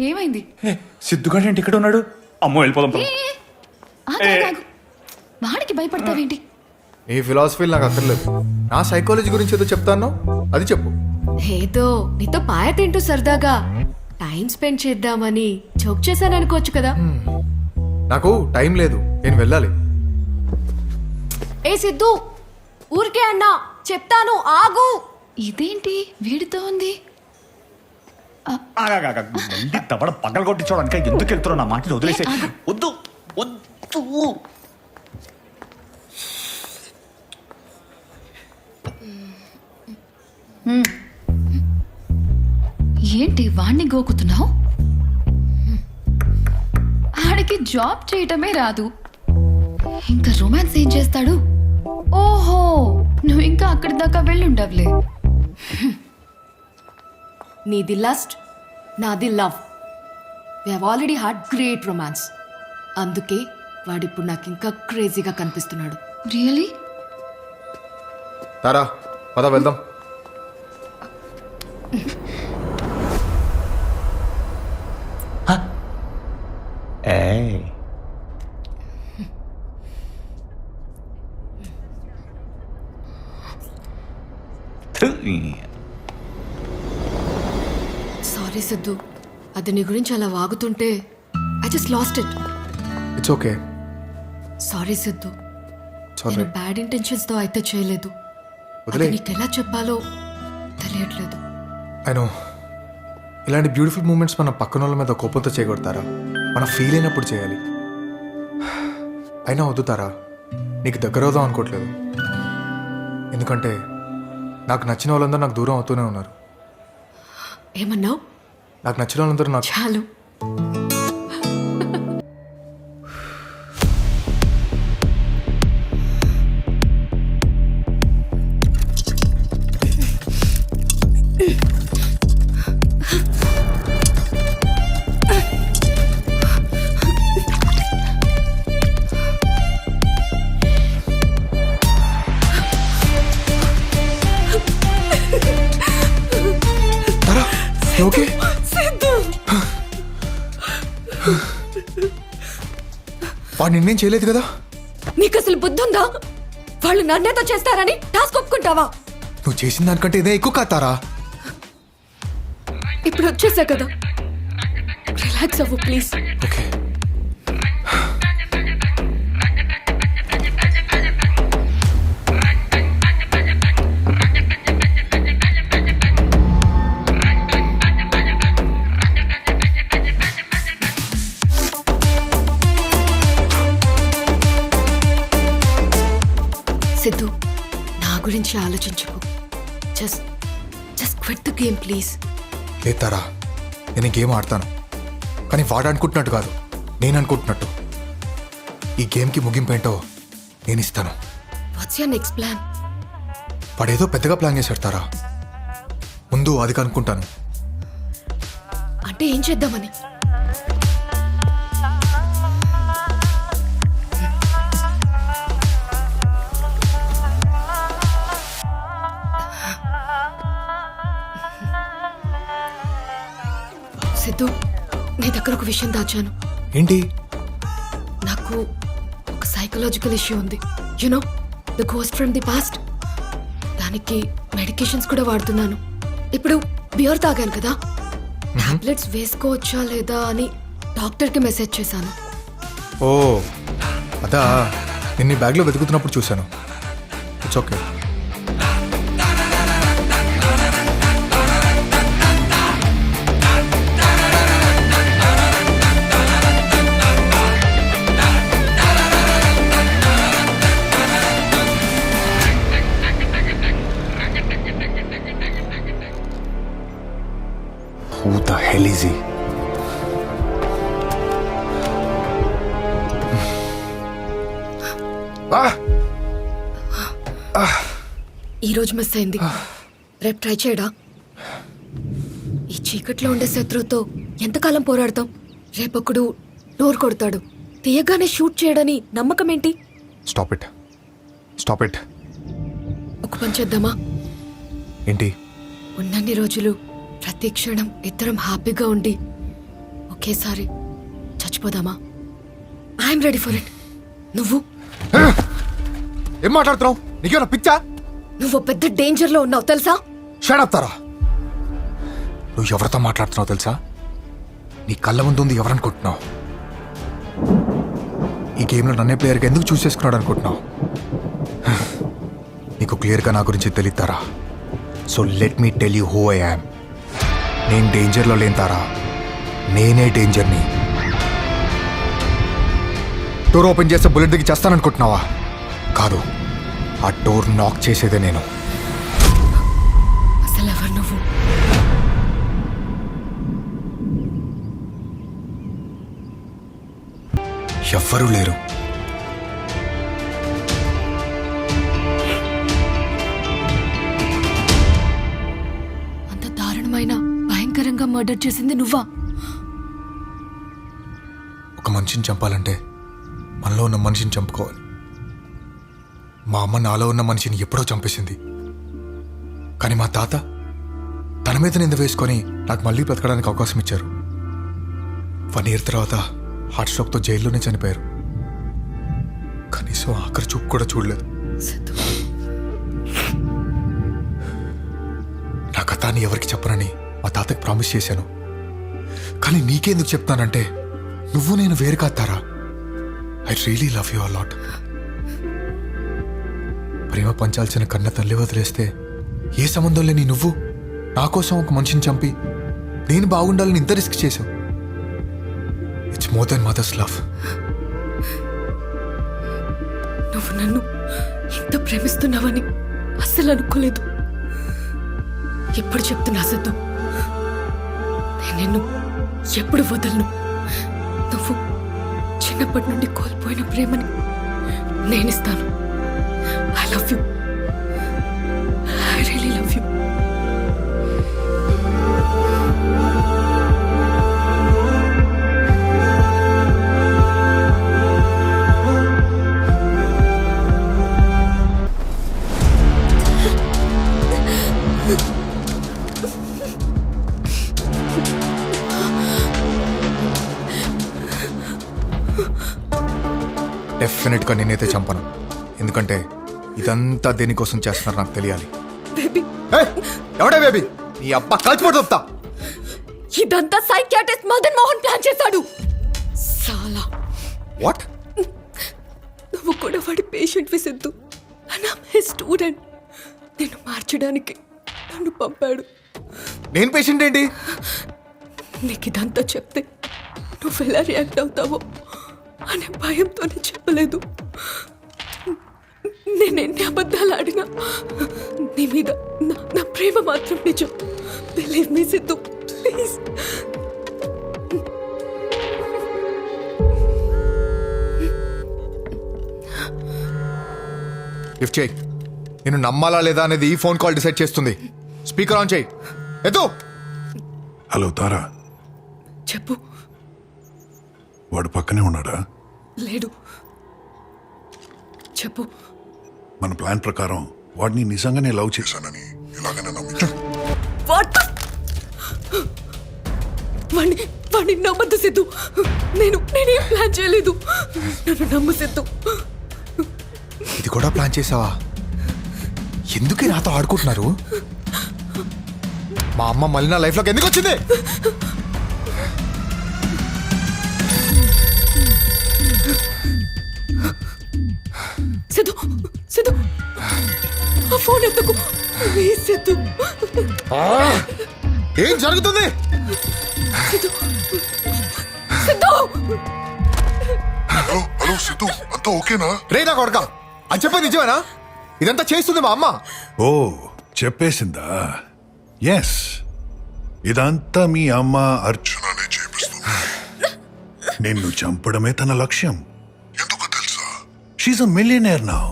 ఏమైంది? సిద్ధుగాడు ఏంటి ఇక్కడ ఉన్నాడు? అమ్మో వెళ్ళిపోదాం పద. వాడికి భయపడతావేంటి? నీ ఫిలాసఫీలు నాకు అక్కర్లేదు. నా సైకాలజీ గురించి ఏదో చెప్తాను, అది చెప్పు. ఏదో నీతో పాయ తింటూ సరదాగా టైం స్పెండ్ చేద్దామని జోక్ చేశాను అనుకోవచ్చు కదా. నాకు టైం లేదు, నేను వెళ్ళాలి. ఏ సిద్ధు, ఊరికే అన్నా, చెప్తాను ఆగు. ఇదేంటి వీడితో ఉంది? వెళ్ళి దవడ పగల కొట్టించోడానికి ఎందుకు వెళ్తున్నావు? నా మాటలు వదిలేసే. వద్దు వద్దు. ఏంటి వాణ్ణి గోకుతున్నావు? ఆడికి జాబ్ చేయటమే రాదు, ఇంకా రొమాన్స్ ఏం చేస్తాడు? ఓహో, నువ్వు ఇంకా అక్కడి దాకా వెళ్ళుండవులే. నీది లస్ట్, నాది love. We have already had great romance. అందుకే వాడిప్పుడు నాకు ఇంకా క్రేజీగా కనిపిస్తున్నాడు. రియలీ? తారా పద వెళ్దాం. సారీ సిద్ధు, అది నీ గురించి అలా వాగుతుంటే I just lost it. It's okay. Sorry Siddhu, నేను బ్యాడ్ ఇంటెన్షన్స్ తో అయితే చేయలేదు. అది నీకు ఎలా చెప్పాలో తెలియట్లేదు. ఐ నో, ఇలాంటి బ్యూటిఫుల్ మూమెంట్స్ మన పక్కన వాళ్ళ మీద కోపంతో చేయగొడతారా? మనం ఫీల్ అయినప్పుడు చేయాలి. అయినా వద్దుతారా, నీకు దగ్గర అవుదాం అనుకోవట్లేదు. ఎందుకంటే నాకు నచ్చిన వాళ్ళందరూ నాకు దూరం అవుతూనే ఉన్నారు. ఏమన్నావు? నాకు నచ్చిన వాళ్ళందరూ నాకు చాలు. ఓకే. వాడు నిన్నేం చేయలేదు కదా? నీకు అసలు బుద్ధి ఉందా? వాళ్ళు నన్నేతో చేస్తారని టాస్క్ ఒప్పుకుంటావా? నువ్వు చేసిన దానికంటే ఇదే ఎక్కువ కాతారా. ఇప్పుడు వచ్చేసా కదా, రిలాక్స్ అవ్వు ప్లీజ్. ఓకే. సిద్ధు, నా గురించి ఆలోచించుకో. Just quit the game please. లేతారా, నేను గేమ్ ఆడతాను, కానీ వాడు అనుకుంటున్నట్టు కాదు, నేను అనుకుంటున్నట్టు. ఈ గేమ్కి ముగింపు ఏంటో నేను ఇస్తాను. What's your next plan? వాడేదో పెద్దగా ప్లాన్ చేశాడు తారా. ముందు అది కనుక్కుంటాను. అంటే ఏం చేద్దామని? సిద్ధు, నీ దగ్గర ఒక విషయం దాచాను. ఏంటి? నాకు ఒక సైకలాజికల్ ఇష్యూ ఉంది. You know, the ghost from the past. దానికి మెడికేషన్స్ కూడా వాడుతున్నాను. ఇప్పుడు బియర్ తాగాను కదా, టాబ్లెట్స్ వేసుకోవచ్చా లేదా అని డాక్టర్కి మెసేజ్ చేశాను. ఓ అదా, నిన్ను ఈ బ్యాగ్లో వెతుకుతున్నప్పుడు చూశాను. It's okay. Who the hell is he? ఈరోజు మిస్ అయింది, రేపు ట్రై చేయడా? ఈ చీకట్లో ఉండే శత్రువుతో ఎంతకాలం పోరాడతాం? రేపొక్కడు డోర్ కొడతాడు, తీయగానే షూట్ చేయడని నమ్మకం ఏంటి? Stop it. ఒక పని చేద్దామా? ఏంటి? ఉన్నన్ని రోజులు ప్రతి క్షణం ఇద్దరం హ్యాపీగా ఉండి ఒకేసారి చచ్చిపోదామా? I'm ready for it. నువ్వు ఏం మాట్లాడుతున్నావు? నీకేమైనా పిచ్చా? నువ్వు పెద్ద డేంజర్ లో ఉన్నావు తెలుసా? షడప్ తారా. నువ్వు ఎవరితో మాట్లాడుతున్నావు తెలుసా? నీ కళ్ళ ముందు ఉంది ఎవరనుకుంటున్నావు? ఈ గేమ్లో నన్నే ప్లేయర్గా ఎందుకు చూస్ చేసుకున్నాడు అనుకుంటున్నావు? నీకు క్లియర్గా నా గురించి తెలియతారా? So let me tell you who I am. నేను డేంజర్లో లేని తారా, నేనే డేంజర్ని. డోర్ ఓపెన్ చేస్తే బుల్లెట్ దిగి చేస్తాననుకుంటున్నావా? కాదు, ఆ డోర్ నాక్ చేసేదే నేను. అసలు ఎవరు నువ్వు? ఎవ్వరూ లేరు. అంత దారుణమైన భయంకరంగా మర్డర్ చేసింది నువ్వా? ఒక మనిషిని చంపాలంటే మనలో ఉన్న మనిషిని చంపుకోవాలి. మా అమ్మ నాలో ఉన్న మనిషిని ఎప్పుడో చంపేసింది. కానీ మా తాత తన మీద నింద వేసుకొని నాకు మళ్ళీ బ్రతకడానికి అవకాశం ఇచ్చారు. 1 year తర్వాత హార్ట్ స్ట్రోక్తో జైల్లోనే చనిపోయారు. కనీసం ఆఖరి చూపు కూడా చూడలేదు. సిద్ధు, నా కథాన్ని ఎవరికి చెప్పనని మా తాతకి ప్రామిస్ చేశాను. కానీ నీకెందుకు చెప్తానంటే నువ్వు నేను వేరు కాతారా. I really love you a lot. ప్రేమ పంచాల్సిన కన్న తల్లి వదిలేస్తే ఏ సంబంధం లేని నువ్వు నా కోసం ఒక మనిషిని చంపి నేను బాగుండాలని ఇంత రిస్క్ చేశావు. It's more than mother's love. నువ్వు నన్ను ఇంత ప్రేమిస్తున్నావని అస్సలు అనుకోలేదు. ఎప్పుడు చెప్తున్నా సిద్ధు, నేను నిన్ను ఎప్పుడు వదలను. నువ్వు చిన్నప్పటి నుండి కోల్పోయిన ప్రేమని నేనిస్తాను. I love you. I really love you. డెఫినెట్గా నేనైతే చంపను. ఎందుకంటే ఇదంతా దేనికోసం చేస్తున్నారు నాకు తెలియాలి. బేబీ, ఎవడే బేబీ? నీ అబ్బా కాల్చిపోటు చెప్తా. ఇదంతా సైకియాట్రిస్ట్ మదన్ మోహన్ ప్లాన్ చేశాడు. సాలా, వాట్? నువ్వు కూడా వాడి పేషెంట్ వి సిద్ధు. హి స్టూడెంట్. నిన్ను మార్చడానికి నన్ను పంపాడు. నేను పేషెంట్ ఏంటి? నీకు ఇదంతా చెప్తే నువ్వు ఎలా రియాక్ట్ అవుతావో అనే భయంతోనే చెప్పలేదు. నేను ఎన్ని అబద్ధాలు ఆడినా నీ మీద నా ప్రేమ మాత్రం నిజం. Believe me Siddhu, please. Lift చేయి. నేను నమ్మాలా లేదా అనేది ఈ ఫోన్ కాల్ డిసైడ్ చేస్తుంది. స్పీకర్ ఆన్ చేయి. ఎత్తు. హలో తారా, చెప్పు. వాడు పక్కనే ఉన్నాడా? లేడు. చెప్పు. మన ప్లాన్ ప్రకారం వాడిని నిజంగానే లవ్ చేశానని ఇలాగనే నమ్మించు. వాడిని నమ్మద్దు సిద్ధు. నేనేం ప్లాన్ చేయలేదు. నన్ను నమ్ము సిద్ధు. ఇది కూడా ప్లాన్ చేసావా? ఎందుకే నాతో ఆడుకుంటున్నారు? మా అమ్మ మళ్ళీ నా లైఫ్లోకి ఎందుకు వచ్చింది? సిద్ధు, సిద్ధు, ఆ ఫోన్ ఎత్తుకు ప్లీజ్ సిద్ధు. ఏం జరుగుతుంది? సిద్ధు, సిద్ధు. హలో హలో సిద్ధు, అంతా ఓకేనా? రే నా కొడక, అది చెప్పేది నిజమేనా? ఇదంతా చేస్తుంది మా అమ్మ. ఓ చెప్పేసిందా? ఎస్, ఇదంతా మీ అమ్మ అర్చుననే చేపిస్తుంది. నిన్ను చంపడమే తన లక్ష్యం. ఎందుకు తెలుసా? She's a millionaire now.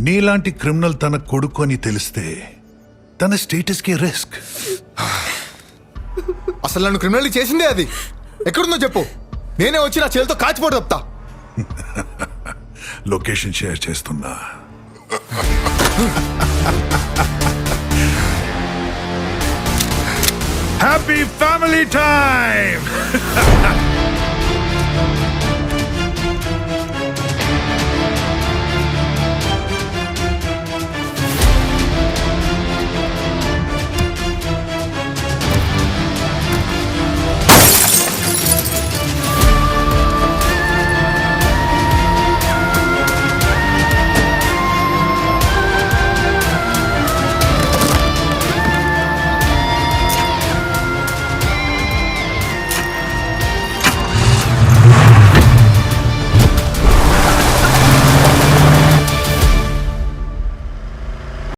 నీలాంటి క్రిమినల్ తన కొడుకు అని తెలిస్తే తన స్టేటస్ కి రిస్క్. అసలు నన్ను క్రిమినల్ చేసిందే అది. ఎక్కడుందో చెప్పు, నేనే వచ్చి నా చేతితో కాచిపోటు చెప్తా. లొకేషన్ షేర్ చేస్తున్నా. Happy family time